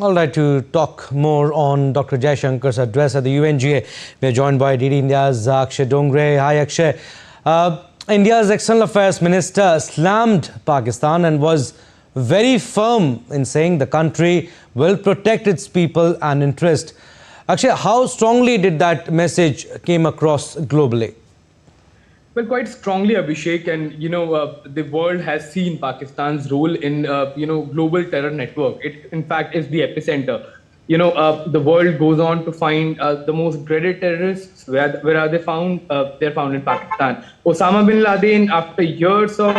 All right, to talk more on Dr. Jaishankar's address at the UNGA, we are joined by DD India's Akshay Dongre. Hi, Akshay. India's External Affairs Minister slammed Pakistan and was very firm in saying the country will protect its people and interest. Akshay, how strongly did that message came across globally? Well, quite strongly, Abhishek, and the world has seen Pakistan's role in global terror network. It, in fact, is the epicenter. The world goes on to find the most dreaded terrorists. Where are they found? They're found in Pakistan. Osama bin Laden, after years of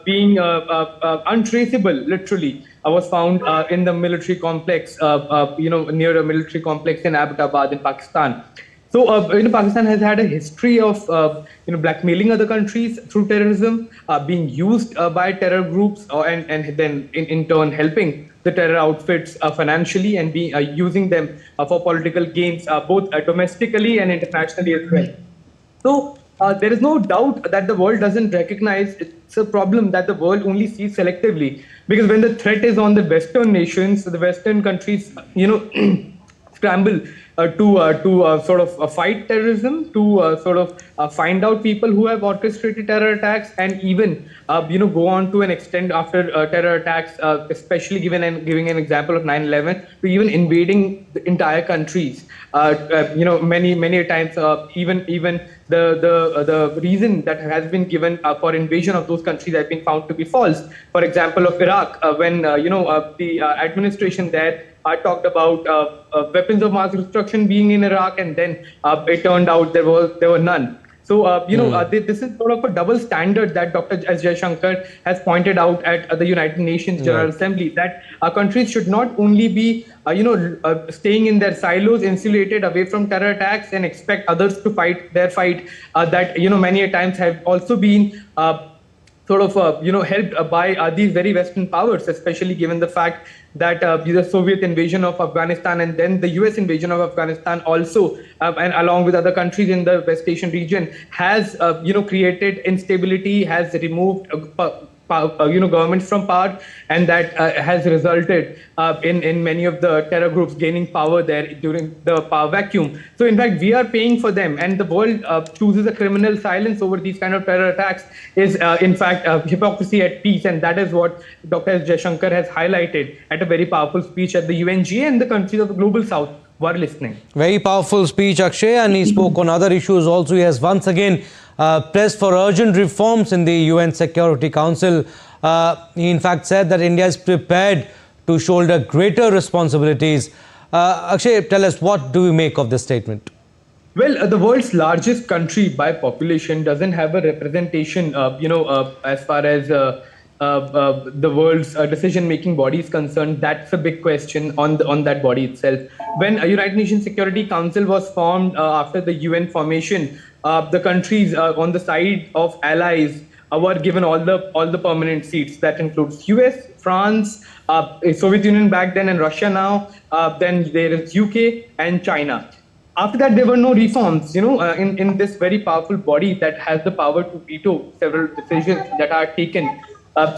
being untraceable, literally, was found in the military complex, near a military complex in Abbottabad in Pakistan. So, Pakistan has had a history of, blackmailing other countries through terrorism, being used by terror groups, and then in turn helping the terror outfits financially and using them for political gains, both domestically and internationally as well. So, there is no doubt that the world doesn't recognize it's a problem that the world only sees selectively, because when the threat is on the Western nations, the Western countries, scramble to sort of fight terrorism, to sort of find out people who have orchestrated terror attacks, and even go on to an extent after terror attacks, especially giving an example of 9/11, to even invading the entire countries. Many times, even the reason that has been given for invasion of those countries has been found to be false. For example, of Iraq, when the administration there talked about weapons of mass destruction being in Iraq, and then it turned out there were none. So, this is sort of a double standard that Dr. S. Jaishankar has pointed out at the United Nations General Assembly, that countries should not only be, staying in their silos, insulated away from terror attacks, and expect others to fight their fight, that, many a times have also been helped by these very Western powers, especially given the fact that the Soviet invasion of Afghanistan and then the US invasion of Afghanistan also, and along with other countries in the West Asian region, has created instability, has removed governments from power, and that has resulted in many of the terror groups gaining power there during the power vacuum. So in fact, we are paying for them, and the world chooses a criminal silence over these kind of terror attacks is in fact hypocrisy at peace, and that is what Dr. S. Jaishankar has highlighted at a very powerful speech at the UNGA, and the countries of the global south were listening. Very powerful speech, Akshay, and he spoke on other issues also. He has once again pressed for urgent reforms in the UN Security Council. He in fact said that India is prepared to shoulder greater responsibilities. Akshay, tell us, what do you make of this statement? Well, the world's largest country by population doesn't have a representation, as far as the world's decision-making body is concerned. That's a big question on that body itself. When a United Nations Security Council was formed after the UN formation, the countries on the side of allies were given all the permanent seats. That includes US, France, Soviet Union back then, and Russia now. Then there is UK and China. After that, there were no reforms, in this very powerful body that has the power to veto several decisions that are taken.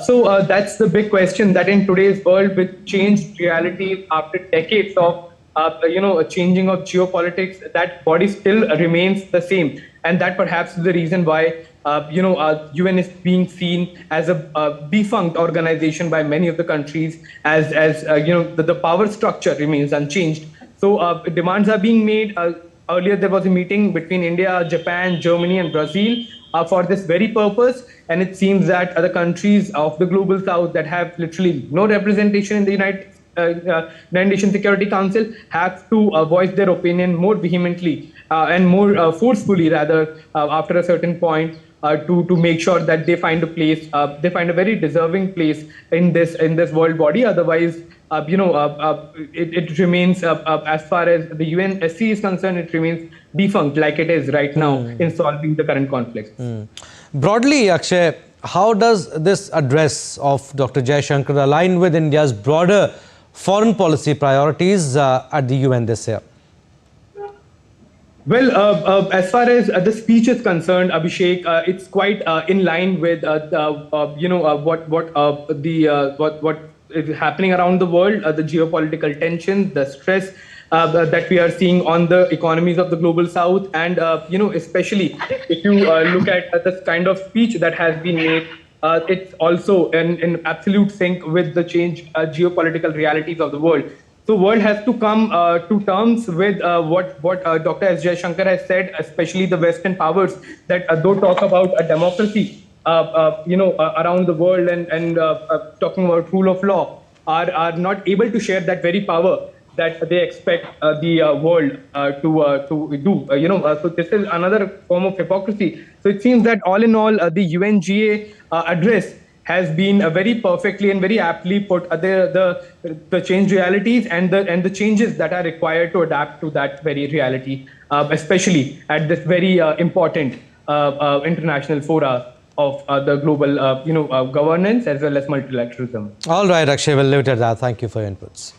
So that's the big question, that in today's world, with changed realities after decades of a changing of geopolitics, that body still remains the same, and that perhaps is the reason why UN is being seen as a defunct organization by many of the countries, as the power structure remains unchanged. So demands are being made. Earlier, there was a meeting between India, Japan, Germany, and Brazil for this very purpose. And it seems that other countries of the global south that have literally no representation in the United Nations Security Council have to voice their opinion more vehemently and more forcefully, rather, after a certain point, to make sure that they find a place, they find a very deserving place in this world body. Otherwise, it remains, as far as the UNSC is concerned, it remains defunct like it is right now in solving the current conflicts. Broadly, Akshay, how does this address of Dr. Jaishankar align with India's broader foreign policy priorities at the UN this year? Well, as far as the speech is concerned, Abhishek, it's quite in line with what is happening around the world, the geopolitical tensions, the stress that we are seeing on the economies of the global south, and especially if you look at this kind of speech that has been made, it's also in absolute sync with the change geopolitical realities of the world. So world has to come to terms with what Dr. S. Jaishankar has said, especially the Western powers that though talk about a democracy, around the world, and talking about rule of law, are not able to share that very power that they expect the world to do. So this is another form of hypocrisy. So it seems that all in all, the UNGA address has been very perfectly and very aptly put the changed realities and the changes that are required to adapt to that very reality, especially at this very important international fora of the global governance as well as multilateralism. All right, Akshay, we'll leave it at that. Thank you for your inputs.